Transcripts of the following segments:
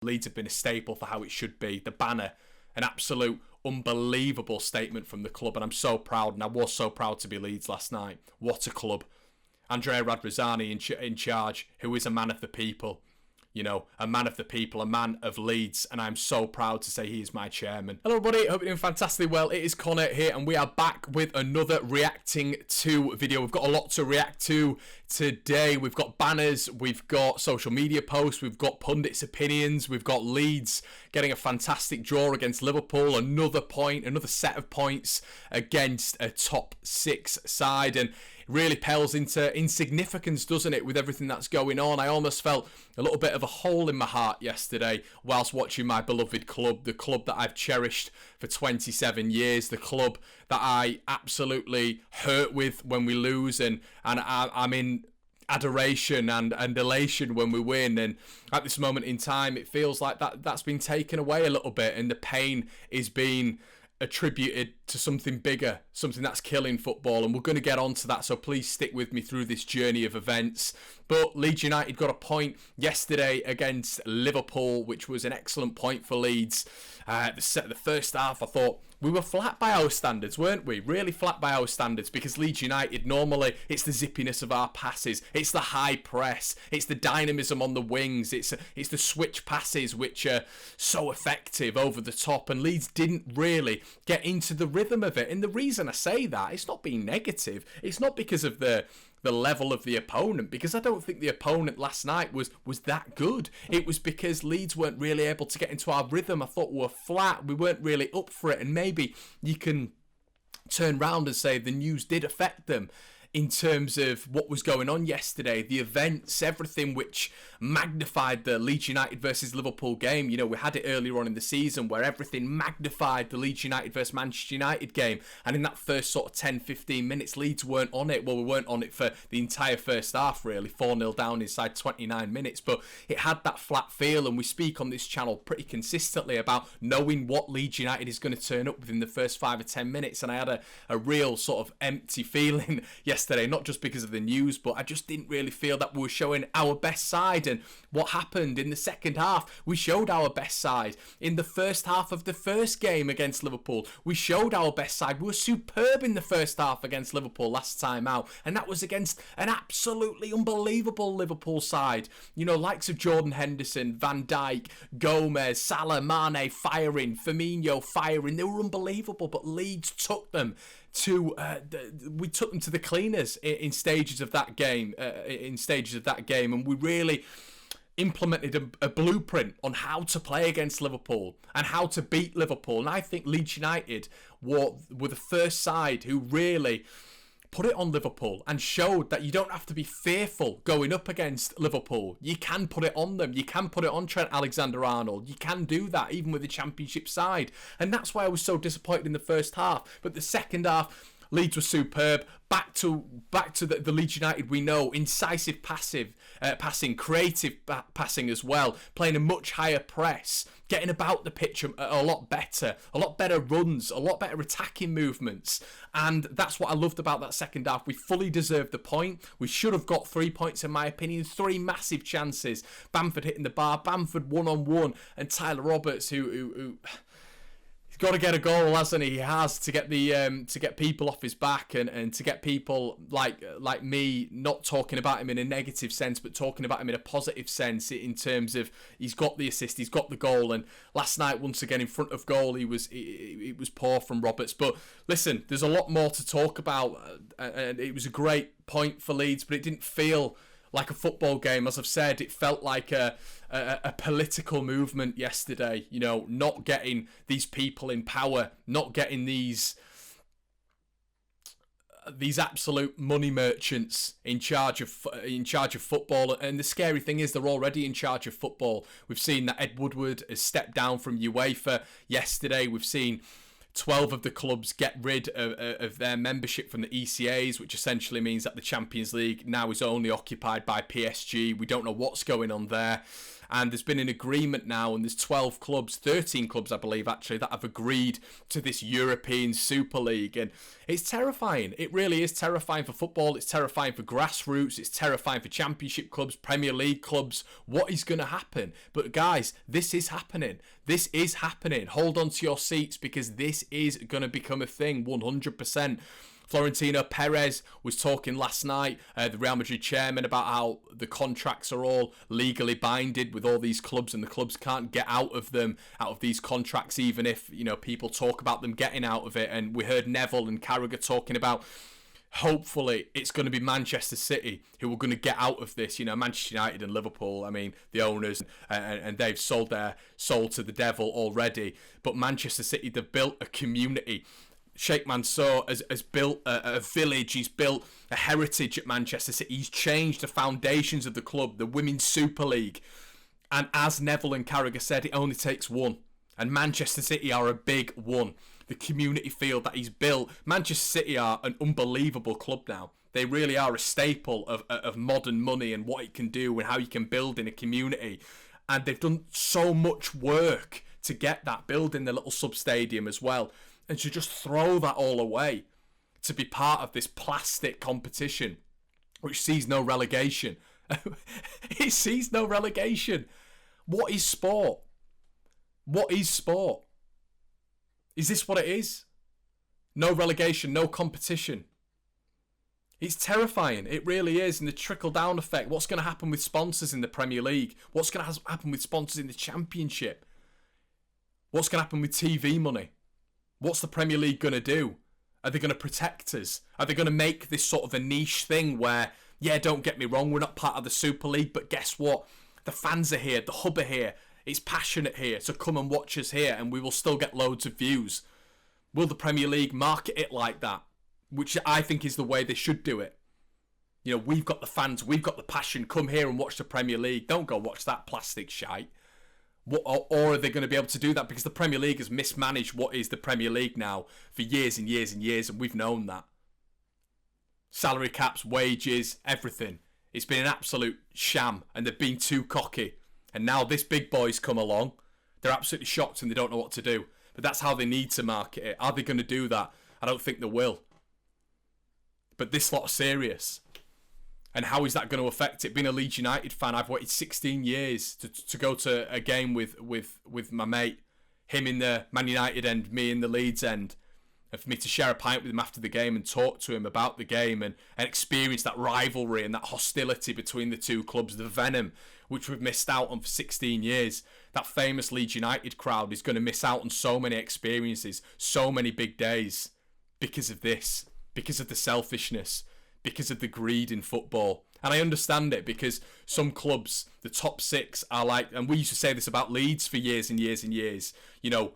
Leeds have been a staple for how it should be. The banner, an absolute unbelievable statement from the club, and I'm so proud, and I was so proud to be Leeds last night. What a club. Andrea Radrizzani in charge, who is a man of the people. You know, a man of the people, a man of Leeds, and I'm so proud to say he is my chairman. Hello everybody, hope you're doing fantastically well. It is Connor here, and we are back with another reacting to video. We've got a lot to react to today. We've got banners, we've got social media posts, we've got pundits' opinions, we've got Leeds getting a fantastic draw against Liverpool, another set of points against a top 6 side, and really pales into insignificance, doesn't it, with everything that's going on. I almost felt a little bit of a hole in my heart yesterday whilst watching my beloved club, the club that I've cherished for 27 years, the club that I absolutely hurt with when we lose, and I'm in adoration and elation when we win. And at this moment in time, it feels like that's been taken away a little bit, and the pain is being attributed to something bigger, something that's killing football, and we're going to get onto that, so please stick with me through this journey of events. But Leeds United got a point yesterday against Liverpool, which was an excellent point for Leeds. The first half, I thought we were flat by our standards, weren't we? Really flat by our standards, because Leeds United, normally it's the zippiness of our passes, it's the high press, it's the dynamism on the wings, it's the switch passes which are so effective over the top, and Leeds didn't really get into the rhythm of it. And the reason I say that, it's not being negative, it's not because of the level of the opponent, because I don't think the opponent last night was that good. It was because Leeds weren't really able to get into our rhythm. I thought we were flat, we weren't really up for it, and maybe you can turn round and say the news did affect them in terms of what was going on yesterday, the events, everything which magnified the Leeds United versus Liverpool game. You know, we had it earlier on in the season where everything magnified the Leeds United versus Manchester United game, and in that first sort of 10-15 minutes, Leeds weren't on it. Well, we weren't on it for the entire first half, really, 4-0 down inside 29 minutes, but it had that flat feel, and we speak on this channel pretty consistently about knowing what Leeds United is going to turn up within the first 5 or 10 minutes, and I had a real sort of empty feeling yesterday, not just because of the news, but I just didn't really feel that we were showing our best side. And what happened in the second half, we showed our best side. In the first half of the first game against Liverpool, we showed our best side. We were superb in the first half against Liverpool last time out, and that was against an absolutely unbelievable Liverpool side. You know, likes of Jordan Henderson, Van Dijk, Gomez, Salah, Mane firing, Firmino firing. They were unbelievable, but Leeds took them to we took them to the cleaners in stages of that game, and we really implemented a blueprint on how to play against Liverpool and how to beat Liverpool. And I think Leeds United were the first side who really put it on Liverpool and showed that you don't have to be fearful going up against Liverpool. You can put it on them. You can put it on Trent Alexander-Arnold. You can do that even with the Championship side. And that's why I was so disappointed in the first half. But the second half, Leeds were superb. Back to the Leeds United we know. Incisive passing, creative passing as well. Playing a much higher press. Getting about the pitch a lot better runs, a lot better attacking movements. And that's what I loved about that second half. We fully deserved the point. We should have got 3 points in my opinion. 3 massive chances. Bamford hitting the bar, Bamford one-on-one, and Tyler Roberts who got to get a goal, hasn't he? He has to get people off his back and to get people like me not talking about him in a negative sense, but talking about him in a positive sense in terms of he's got the assist, he's got the goal, and last night once again in front of goal it was poor from Roberts. But listen, there's a lot more to talk about, and it was a great point for Leeds, but it didn't feel like a football game. As I've said, it felt like a political movement yesterday. You know, not getting these people in power, not getting these absolute money merchants in charge of football. And the scary thing is they're already in charge of football. We've seen that Ed Woodward has stepped down from UEFA yesterday. We've seen 12 of the clubs get rid of their membership from the ECAs, which essentially means that the Champions League now is only occupied by PSG. We don't know what's going on there. And there's been an agreement now, and there's 12 clubs, 13 clubs, I believe, actually, that have agreed to this European Super League. And it's terrifying. It really is terrifying for football. It's terrifying for grassroots. It's terrifying for Championship clubs, Premier League clubs. What is going to happen? But guys, this is happening. This is happening. Hold on to your seats, because this is going to become a thing 100%. Florentino Perez was talking last night, the Real Madrid chairman, about how the contracts are all legally binded with all these clubs, and the clubs can't get out of these contracts, even if, you know, people talk about them getting out of it. And we heard Neville and Carragher talking about, hopefully it's going to be Manchester City who are going to get out of this. You know, Manchester United and Liverpool, I mean, the owners, and they've sold their soul to the devil already. But Manchester City, they've built a community. Sheikh Mansour has built a village. He's built a heritage at Manchester City. He's changed the foundations of the club, the Women's Super League. And as Neville and Carragher said, it only takes one. And Manchester City are a big one. The community field that he's built. Manchester City are an unbelievable club now. They really are a staple of modern money and what it can do and how you can build in a community. And they've done so much work to get that, building the little sub-stadium as well. And to just throw that all away to be part of this plastic competition, which sees no relegation. It sees no relegation. What is sport? What is sport? Is this what it is? No relegation, no competition. It's terrifying. It really is. And the trickle-down effect. What's going to happen with sponsors in the Premier League? What's going to happen with sponsors in the Championship? What's going to happen with TV money? What's the Premier League going to do? Are they going to protect us? Are they going to make this sort of a niche thing where, yeah, don't get me wrong, we're not part of the Super League, but guess what? The fans are here, the hub are here, it's passionate here, so come and watch us here and we will still get loads of views. Will the Premier League market it like that? Which I think is the way they should do it. You know, we've got the fans, we've got the passion, come here and watch the Premier League. Don't go watch that plastic shite. Or are they going to be able to do that? Because the Premier League has mismanaged what is the Premier League now for years and years and years, and we've known that. Salary caps, wages, everything. It's been an absolute sham, and they've been too cocky. And now this big boy's come along. They're absolutely shocked and they don't know what to do. But that's how they need to market it. Are they going to do that? I don't think they will. But this lot are serious. And how is that going to affect it? Being a Leeds United fan, I've waited 16 years to go to a game with my mate, him in the Man United end, me in the Leeds end, and for me to share a pint with him after the game and talk to him about the game and experience that rivalry and that hostility between the two clubs, the venom, which we've missed out on for 16 years. That famous Leeds United crowd is going to miss out on so many experiences, so many big days because of this, because of the selfishness, because of the greed in football. And I understand it, because some clubs, the top six, are like, and we used to say this about Leeds for years and years and years, you know,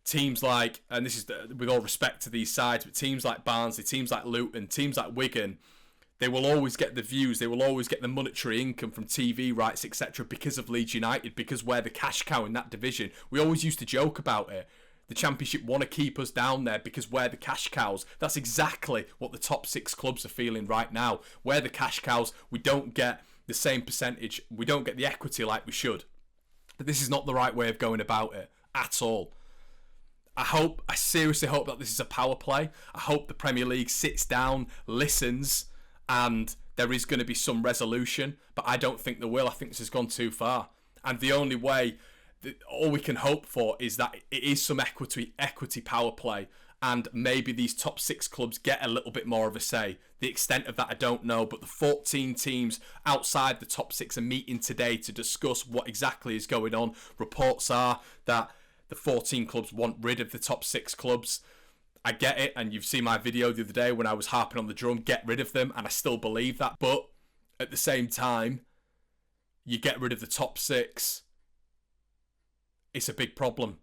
teams like, and this is with all respect to these sides, but teams like Barnsley, teams like Luton, teams like Wigan, they will always get the views, they will always get the monetary income from TV rights, etc., because of Leeds United, because we're the cash cow in that division. We always used to joke about it. The Championship want to keep us down there because we're the cash cows. That's exactly what the top six clubs are feeling right now. We're the cash cows. We don't get the same percentage. We don't get the equity like we should. But this is not the right way of going about it at all. I seriously hope that this is a power play. I hope the Premier League sits down, listens, and there is going to be some resolution. But I don't think there will. I think this has gone too far. And the only way, all we can hope for is that it is some equity power play, and maybe these top six clubs get a little bit more of a say. The extent of that I don't know, but the 14 teams outside the top six are meeting today to discuss what exactly is going on. Reports are that the 14 clubs want rid of the top six clubs. I get it, and you've seen my video the other day when I was harping on the drum, get rid of them, and I still believe that. But at the same time, you get rid of the top six, it's a big problem.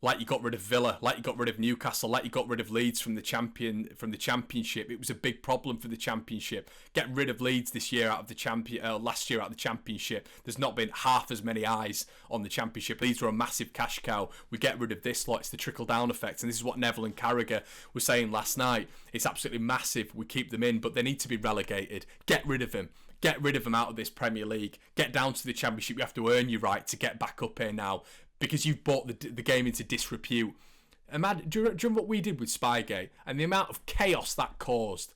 Like you got rid of Villa, like you got rid of Newcastle, like you got rid of Leeds from the Championship. It was a big problem for the Championship. Get rid of Leeds this year out of the last year out of the Championship. There's not been half as many eyes on the Championship. Leeds were a massive cash cow. We get rid of this lot. It's the trickle down effect, and this is what Neville and Carragher were saying last night. It's absolutely massive. We keep them in, but they need to be relegated. Get rid of them. Get rid of them out of this Premier League. Get down to the Championship. You have to earn your right to get back up here now because you've brought the game into disrepute. Imagine, do you remember what we did with Spygate and the amount of chaos that caused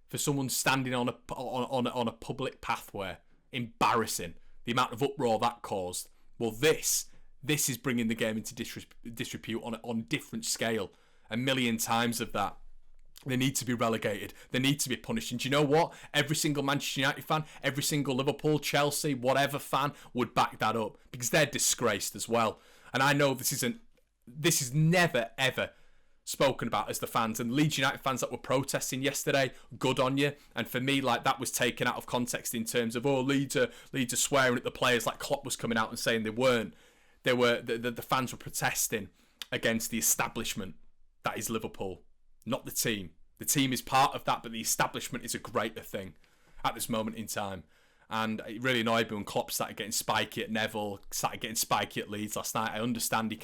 for someone standing on a public pathway? Embarrassing. The amount of uproar that caused. Well, this is bringing the game into disrepute on a different scale. A million times of that. They need to be relegated. They need to be punished. And do you know what? Every single Manchester United fan, every single Liverpool, Chelsea, whatever fan would back that up because they're disgraced as well. And I know this is never, ever spoken about as the fans. And Leeds United fans that were protesting yesterday, good on you. And for me, like, that was taken out of context in terms of, Leeds are swearing at the players, like Klopp was coming out and saying they weren't. The fans were protesting against the establishment that is Liverpool, not the team. The team is part of that, but the establishment is a greater thing at this moment in time. And it really annoyed me when Klopp started getting spiky at Neville, started getting spiky at Leeds last night. I understand he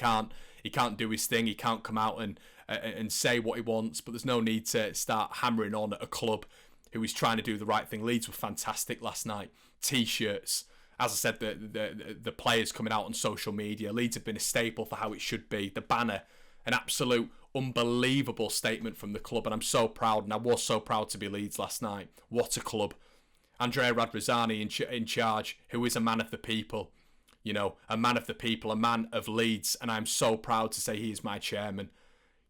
can't do his thing. He can't come out and say what he wants, but there's no need to start hammering on at a club who is trying to do the right thing. Leeds were fantastic last night. T-shirts. As I said, the players coming out on social media. Leeds have been a staple for how it should be. The banner, an absolute unbelievable statement from the club, and I'm so proud, and I was so proud to be Leeds last night. What a club. Andrea Radrizzani in charge, who is a man of the people, a man of the people, a man of Leeds, and I'm so proud to say he is my chairman.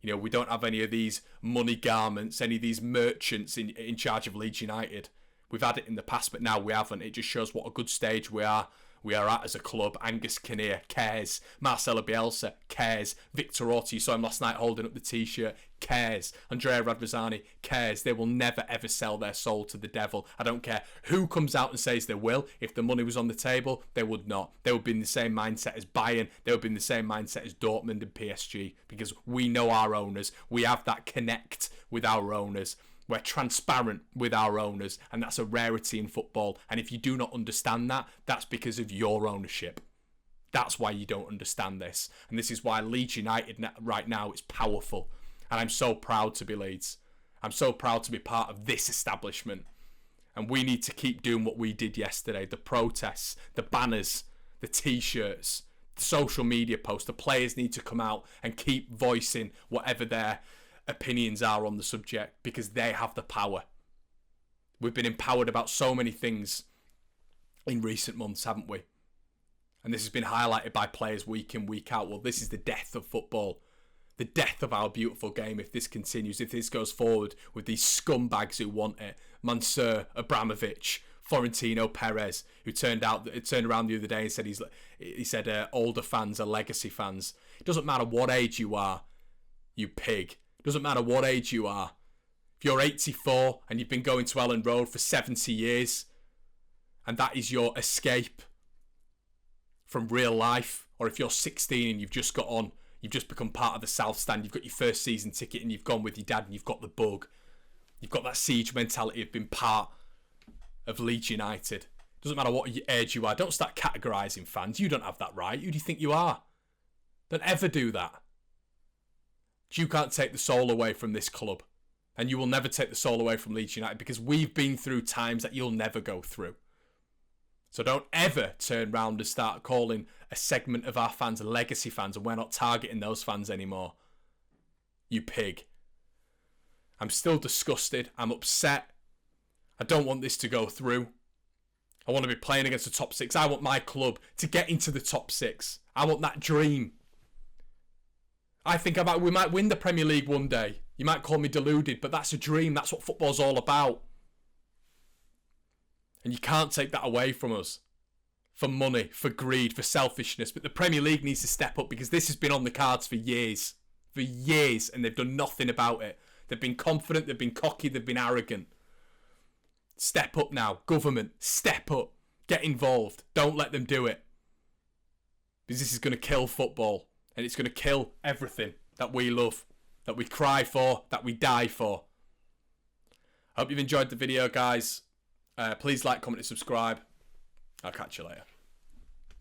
We don't have any of these money garments, any of these merchants in charge of Leeds United. We've had it in the past, but now we haven't. It just shows what a good stage we are at as a club. Angus Kinnear cares. Marcelo Bielsa cares. Victor Orta, you saw him last night holding up the T-shirt, cares. Andrea Radrizzani cares. They will never ever sell their soul to the devil. I don't care who comes out and says they will. If the money was on the table, they would not. They would be in the same mindset as Bayern. They would be in the same mindset as Dortmund and PSG, because we know our owners. We have that connect with our owners. We're transparent with our owners, and that's a rarity in football. And if you do not understand that, that's because of your ownership. That's why you don't understand this. And this is why Leeds United right now is powerful. And I'm so proud to be Leeds. I'm so proud to be part of this establishment. And we need to keep doing what we did yesterday. The protests, the banners, the T-shirts, the social media posts. The players need to come out and keep voicing whatever their opinions are on the subject, because they have the power. We've been empowered about so many things in recent months, haven't we? And this has been highlighted by players week in, week out. Well, this is the death of football. The death of our beautiful game if this continues, if this goes forward with these scumbags who want it. Mansour, Abramovich, Florentino Perez, who turned around the other day and said he said older fans are legacy fans. It doesn't matter what age you are, you pig. Doesn't matter what age you are. If you're 84 and you've been going to Ellen Road for 70 years and that is your escape from real life, or if you're 16 and you've just become part of the South Stand, you've got your first season ticket and you've gone with your dad and you've got the bug. You've got that siege mentality of being part of Leeds United. Doesn't matter what age you are. Don't start categorising fans. You don't have that right. Who do you think you are? Don't ever do that. You can't take the soul away from this club, and you will never take the soul away from Leeds United, because we've been through times that you'll never go through. So don't ever turn round and start calling a segment of our fans legacy fans, and we're not targeting those fans anymore. You pig. I'm still disgusted. I'm upset. I don't want this to go through. I want to be playing against the top six. I want my club to get into the top six. I want that dream. I think we might win the Premier League one day. You might call me deluded, but that's a dream. That's what football's all about. And you can't take that away from us. For money, for greed, for selfishness. But the Premier League needs to step up, because this has been on the cards for years. For years, and they've done nothing about it. They've been confident, they've been cocky, they've been arrogant. Step up now. Government, step up. Get involved. Don't let them do it. Because this is going to kill football. And it's going to kill everything that we love, that we cry for, that we die for. I hope you've enjoyed the video, guys. Please like, comment and subscribe. I'll catch you later.